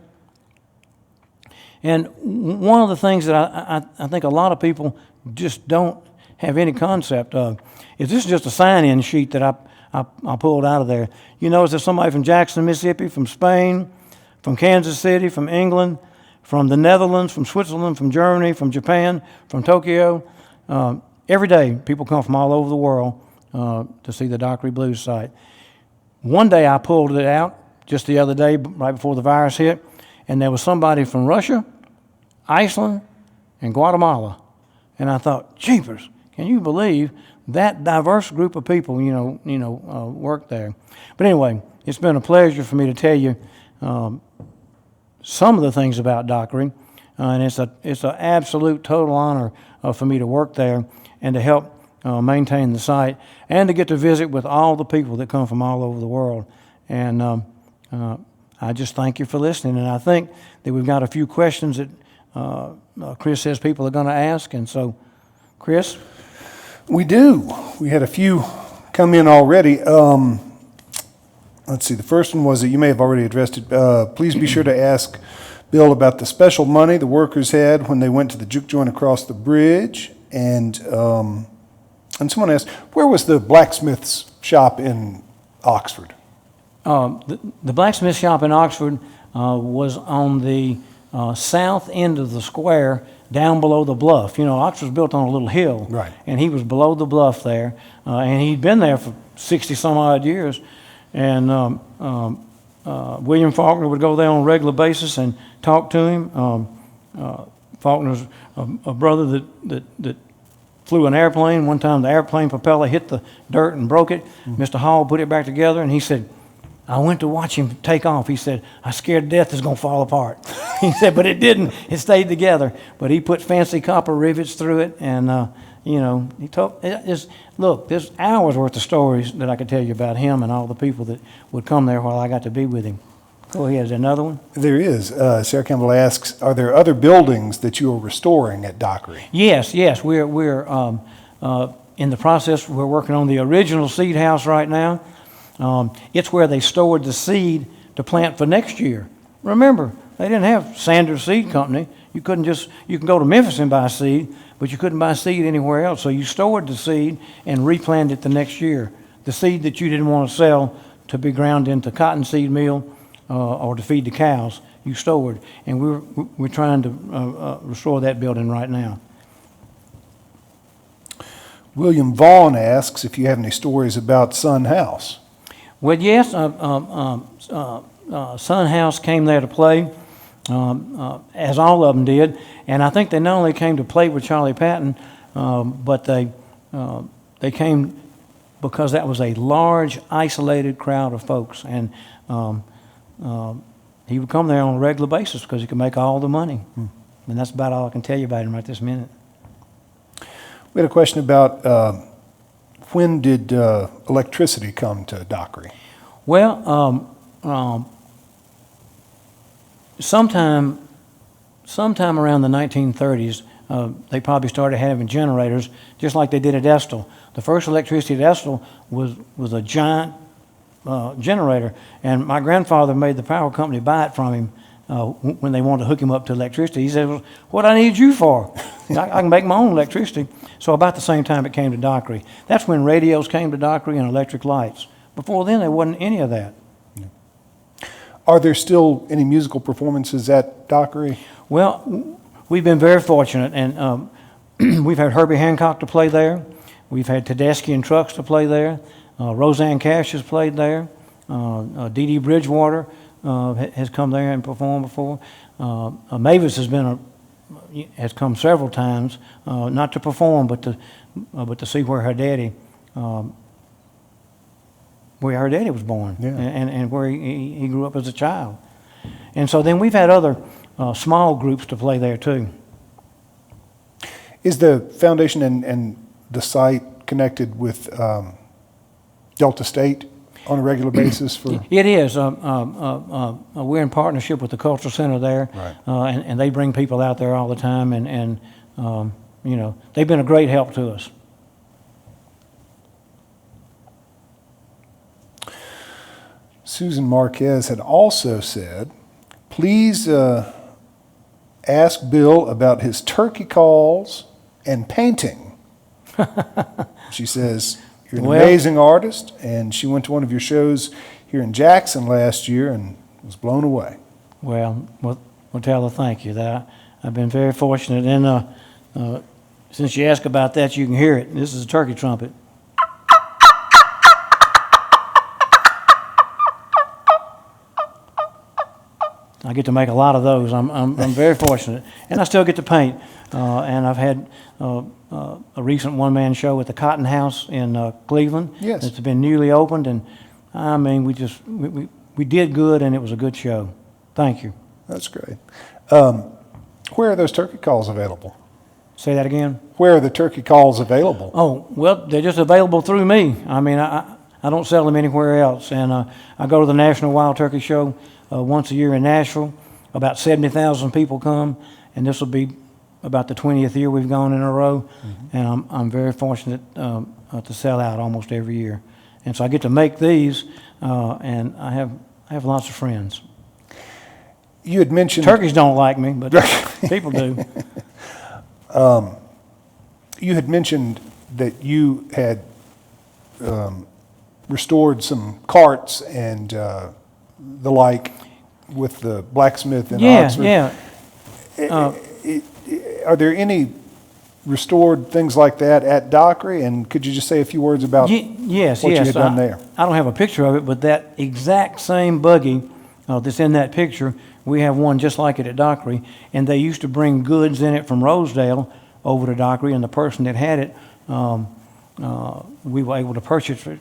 and one of the things that I think a lot of people just don't have any concept of is this is just a sign-in sheet that I pulled out of there. You notice there's somebody from Jackson, Mississippi, from Spain, from Kansas City, from England, from the Netherlands, from Switzerland, from Germany, from Japan, from Tokyo. Every day, people come from all over the world to see the Dockery Blues site. One day I pulled it out, just the other day, right before the virus hit, and there was somebody from Russia, Iceland, and Guatemala. And I thought, jeepers, can you believe that diverse group of people, work there? But anyway, it's been a pleasure for me to tell you some of the things about Dockery, and it's an absolute total honor for me to work there and to help maintain the site and to get to visit with all the people that come from all over the world. And I just thank you for listening, and I think that we've got a few questions that Chris says people are going to ask, and so, Chris? We do. We had a few come in already. Let's see, the first one was that you may have already addressed it. Please be sure to ask Bill about the special money the workers had when they went to the juke joint across the bridge. And someone asked, where was the blacksmith's shop in Oxford? The blacksmith shop in Oxford was on the south end of the square, down below the bluff. You know, Oxford's built on a little hill. Right. And he was below the bluff there, and he'd been there for 60 some odd years. And William Faulkner would go there on a regular basis and talk to him. Faulkner's a brother that flew an airplane. One time the airplane propeller hit the dirt and broke it. Mr. Hall put it back together, and he said, I went to watch him take off. He said, I scared to death it's going to fall apart. He said, but it didn't. It stayed together. But he put fancy copper rivets through it, and, you know, he told, look, there's hours worth of stories that I could tell you about him and all the people that would come there while I got to be with him. Go ahead, is there another one? There is. Sarah Campbell asks, are there other buildings that you are restoring at Dockery? Yes. We're in the process. We're working on the original seed house right now. It's where they stored the seed to plant for next year. Remember, they didn't have Sanders Seed Company. You can go to Memphis and buy seed, but you couldn't buy seed anywhere else. So you stored the seed and replanted it the next year. The seed that you didn't want to sell to be ground into cottonseed meal or to feed the cows, you stored. And we're trying to restore that building right now. William Vaughn asks if you have any stories about Sun House. Well, yes, Sun House came there to play, as all of them did, and I think they not only came to play with Charley Patton, but they came because that was a large, isolated crowd of folks, and he would come there on a regular basis because he could make all the money, and that's about all I can tell you about him right this minute. We had a question about when did electricity come to Dockery? Well, sometime around the 1930s, they probably started having generators, just like they did at Estill. The first electricity at Estill was a giant generator, and my grandfather made the power company buy it from him when they wanted to hook him up to electricity. He said, well, what I need you for? I can make my own electricity. So about the same time it came to Dockery. That's when radios came to Dockery and electric lights. Before then, there wasn't any of that. Are there still any musical performances at Dockery? Well, we've been very fortunate, and we've had Herbie Hancock to play there. We've had Tedeschi and Trucks to play there. Roseanne Cash has played there. Dee Dee Bridgewater has come there and performed before. Mavis has come several times, not to perform, but to see where her daddy was born, yeah. and where he grew up as a child. And so then we've had other small groups to play there too. Is the foundation and the site connected with Delta State on a regular basis? It is. We're in partnership with the Cultural Center there, right. and they bring people out there all the time, and you know, they've been a great help to us. Susan Marquez had also said, please ask Bill about his turkey calls and painting. She says, you're an amazing artist, and she went to one of your shows here in Jackson last year and was blown away. Well, we'll tell her thank you. I've been very fortunate, and since you asked about that, you can hear it. This is a turkey trumpet. I get to make a lot of those. I'm very fortunate, and I still get to paint. And I've had a recent one-man show at the Cotton House in Cleveland. Yes, it's been newly opened, and I mean, we did good, and it was a good show. Thank you. That's great. Where are those turkey calls available? Say that again. Where are the turkey calls available? Oh, well, they're just available through me. I mean, I don't sell them anywhere else, and I go to the National Wild Turkey Show once a year in Nashville. About 70,000 people come, and this will be about the 20th year we've gone in a row, and I'm very fortunate to sell out almost every year. And so I get to make these, and I have lots of friends. You had mentioned turkeys don't like me, but people do. You had mentioned that you had restored some carts and the like. with the blacksmith in Yeah, Oxford. yeah. Are there any restored things like that at Dockery? And could you just say a few words about Yes, what yes. you had done there? I don't have a picture of it, but that exact same buggy that's in that picture, we have one just like it at Dockery, and they used to bring goods in it from Rosedale over to Dockery, and the person that had it, we were able to purchase it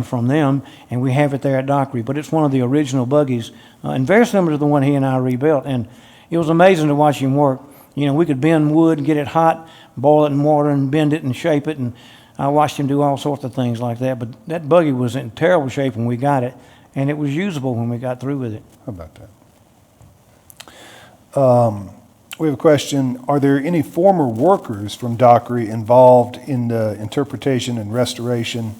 from them, and we have it there at Dockery. But it's one of the original buggies, and very similar to the one he and I rebuilt. And it was amazing to watch him work. You know, we could bend wood, get it hot, boil it in water, and bend it and shape it. And I watched him do all sorts of things like that. But that buggy was in terrible shape when we got it, and it was usable when we got through with it. How about that? We have a question. Are there any former workers from Dockery involved in the interpretation and restoration?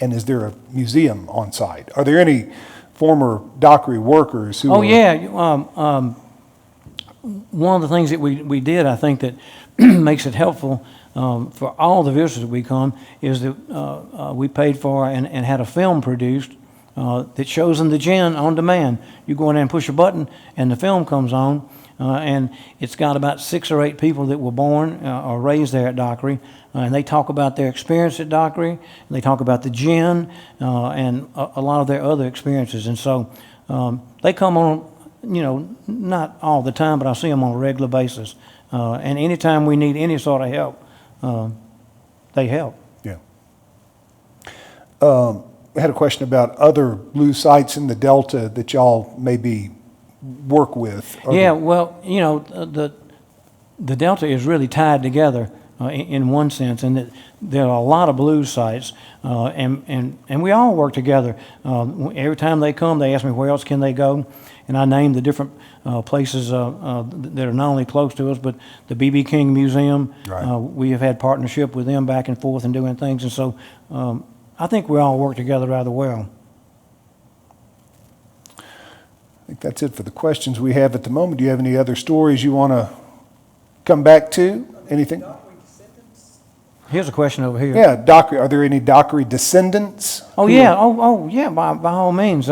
And is there a museum on site? Are there any former Dockery workers who Oh, yeah. One of the things that we did, I think, that makes it helpful for all the visitors that we come is that we paid for and had a film produced that shows them the gin on demand. You go in there and push a button, and the film comes on, and it's got about 6 or 8 people that were born or raised there at Dockery, and they talk about their experience at Dockery, and they talk about the gin and a lot of their other experiences. And so they come on, you know, not all the time, but I see them on a regular basis. And anytime we need any sort of help, they help. Yeah. We had a question about other blue sites in the Delta that y'all maybe work with. Yeah, well, you know, the Delta is really tied together in one sense, and that there are a lot of blues sites, and we all work together. Every time they come, they ask me where else can they go, and I name the different places that are not only close to us, but the B.B. King Museum. Right. We have had partnership with them back and forth and doing things, and so I think we all work together rather well. I think that's it for the questions we have at the moment. Do you have any other stories you want to come back to? Anything? Here's a question over here. Yeah, Dockery. Are there any Dockery descendants? Oh yeah, yeah. By all means.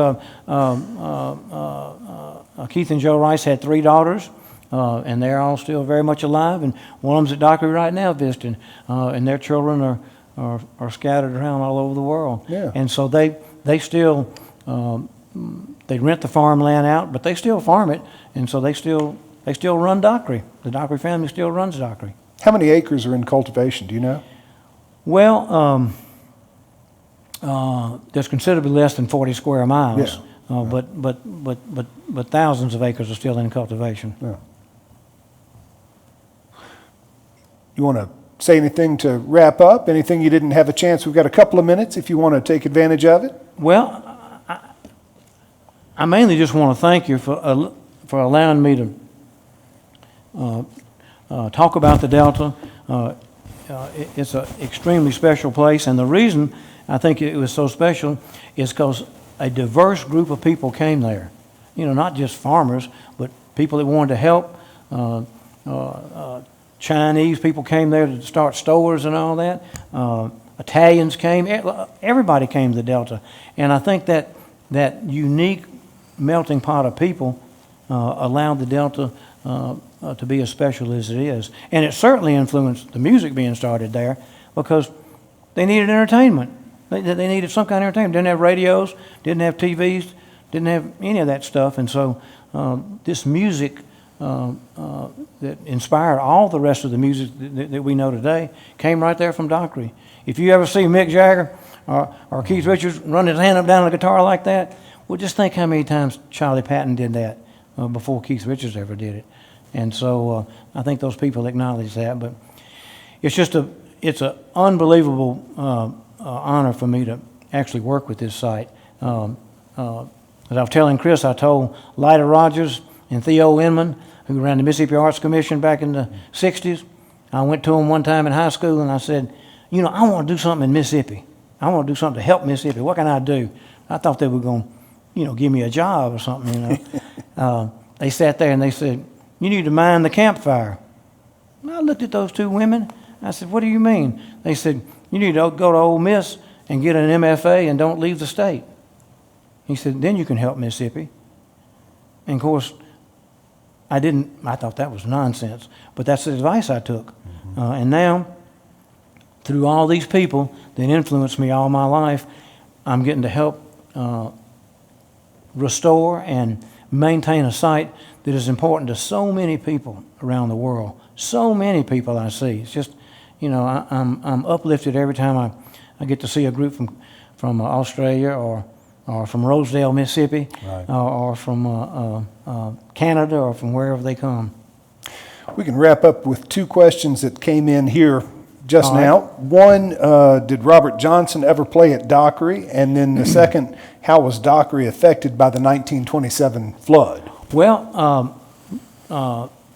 Keith and Joe Rice had 3 daughters, and they're all still very much alive. And one of them's at Dockery right now visiting, and their children are scattered around all over the world. Yeah. And so they still they rent the farmland out, but they still farm it, and so they still run Dockery. The Dockery family still runs Dockery. How many acres are in cultivation? Do you know? Well, there's considerably less than 40 square miles, Yeah. but thousands of acres are still in cultivation. Yeah. You want to say anything to wrap up? Anything you didn't have a chance? We've got a couple of minutes if you want to take advantage of it. Well, I mainly just want to thank you for allowing me to talk about the Delta. It's an extremely special place, and the reason I think it was so special is because a diverse group of people came there. You know, not just farmers, but people that wanted to help. Chinese people came there to start stores and all that. Italians came. Everybody came to the Delta, and I think that unique melting pot of people allowed the Delta to be as special as it is. And it certainly influenced the music being started there because they needed entertainment. They needed some kind of entertainment. Didn't have radios, didn't have TVs, didn't have any of that stuff. And so this music that inspired all the rest of the music that we know today came right there from Dockery. If you ever see Mick Jagger or Keith Richards run his hand up down on the guitar like that, well, just think how many times Charley Patton did that before Keith Richards ever did it. And so I think those people acknowledge that. But it's just it's an unbelievable honor for me to actually work with this site. As I was telling Chris, I told Lyda Rogers and Theo Inman, who ran the Mississippi Arts Commission back in the 60s. I went to them one time in high school and I said, you know, I want to do something in Mississippi. I want to do something to help Mississippi. What can I do? I thought they were going to, you know, give me a job or something, you know. They sat there and they said, you need to mind the campfire. And I looked at those 2 women. I said, what do you mean? They said, you need to go to Ole Miss and get an MFA and don't leave the state. He said, then you can help Mississippi. And of course, I thought that was nonsense, but that's the advice I took. And now, through all these people that influenced me all my life, I'm getting to help restore and maintain a site that is important to so many people around the world. So many people I see. It's just, you know, I'm uplifted every time I get to see a group from Australia or from Rosedale, Mississippi, Right. or from Canada, or from wherever they come. We can wrap up with two questions that came in here just All right. now. One, did Robert Johnson ever play at Dockery? And then the second, how was Dockery affected by the 1927 flood? Well,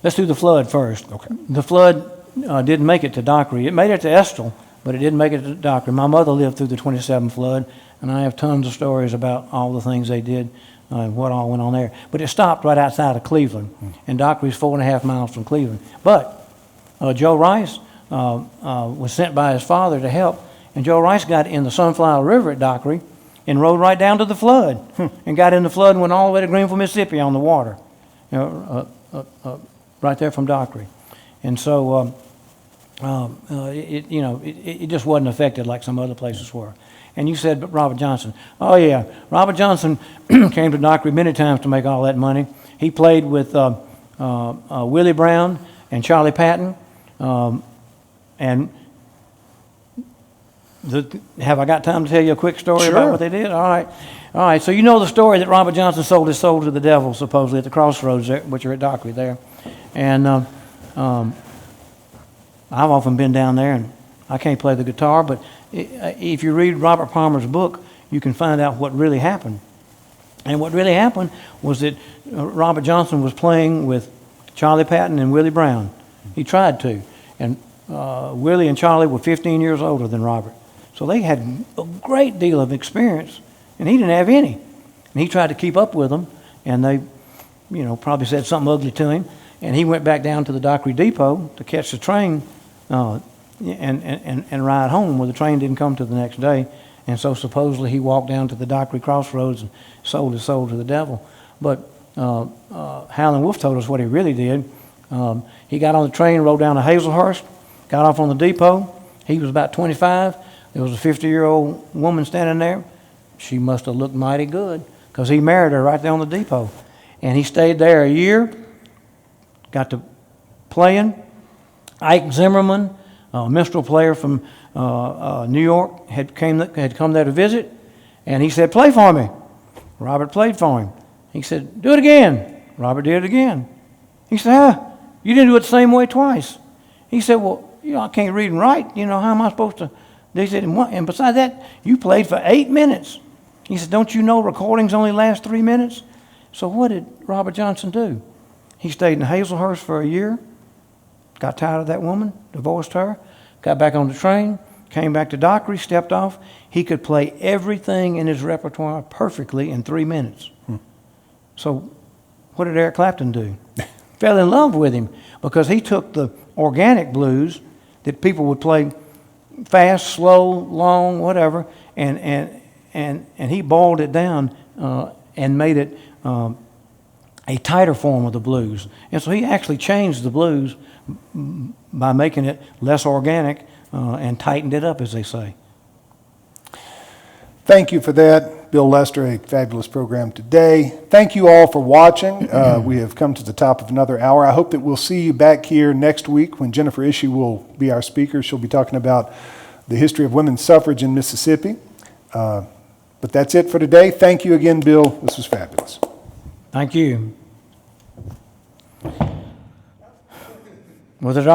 let's do the flood first. Okay. The flood didn't make it to Dockery. It made it to Estill, but it didn't make it to Dockery. My mother lived through the 27 flood, and I have tons of stories about all the things they did and what all went on there. But it stopped right outside of Cleveland, and Dockery's 4.5 miles from Cleveland. But Joe Rice was sent by his father to help, and Joe Rice got in the Sunflower River at Dockery and rode right down to the flood, and got in the flood and went all the way to Greenville, Mississippi on the water, you know, right there from Dockery. And so, it just wasn't affected like some other places were. And you said Robert Johnson. Oh, yeah. Robert Johnson came to Dockery many times to make all that money. He played with Willie Brown and Charley Patton. And have I got time to tell you a quick story Sure. about what they did? All right. All right. So you know the story that Robert Johnson sold his soul to the devil, supposedly, at the crossroads there, which are at Dockery there. And I've often been down there, and I can't play the guitar, but if you read Robert Palmer's book, you can find out what really happened. And what really happened was that Robert Johnson was playing with Charley Patton and Willie Brown. He tried to. And Willie and Charley were 15 years older than Robert. So they had a great deal of experience, and he didn't have any. And he tried to keep up with them, and they, probably said something ugly to him. And he went back down to the Dockery Depot to catch the train and ride home, where the train didn't come till the next day. And so supposedly he walked down to the Dockery crossroads and sold his soul to the devil. But Howlin' Wolf told us what he really did. He got on the train, rode down to Hazelhurst, got off on the depot. He was about 25. There was a 50-year-old woman standing there. She must have looked mighty good, because he married her right there on the depot. And he stayed there a year, got to playing. Ike Zimmerman, a minstrel player from New York, had come there to visit, and he said, "Play for me." Robert played for him. He said, "Do it again." Robert did it again. He said, "You didn't do it the same way twice." He said, "Well, I can't read and write. How am I supposed to?" They said, "And besides that, you played for 8 minutes." He said, "Don't you know recordings only last 3 minutes?" So what did Robert Johnson do? He stayed in Hazelhurst for a year, got tired of that woman, divorced her, got back on the train, came back to Dockery, stepped off. He could play everything in his repertoire perfectly in 3 minutes. So what did Eric Clapton do? Fell in love with him, because he took the organic blues that people would play fast, slow, long, whatever, and he boiled it down and made it a tighter form of the blues. And so he actually changed the blues by making it less organic and tightened it up, as they say. Thank you for that, Bill Lester, a fabulous program today. Thank you all for watching. We have come to the top of another hour. I hope that we'll see you back here next week when Jennifer Ishii will be our speaker. She'll be talking about the history of women's suffrage in Mississippi. But that's it for today. Thank you again, Bill. This was fabulous. Thank you. Was it all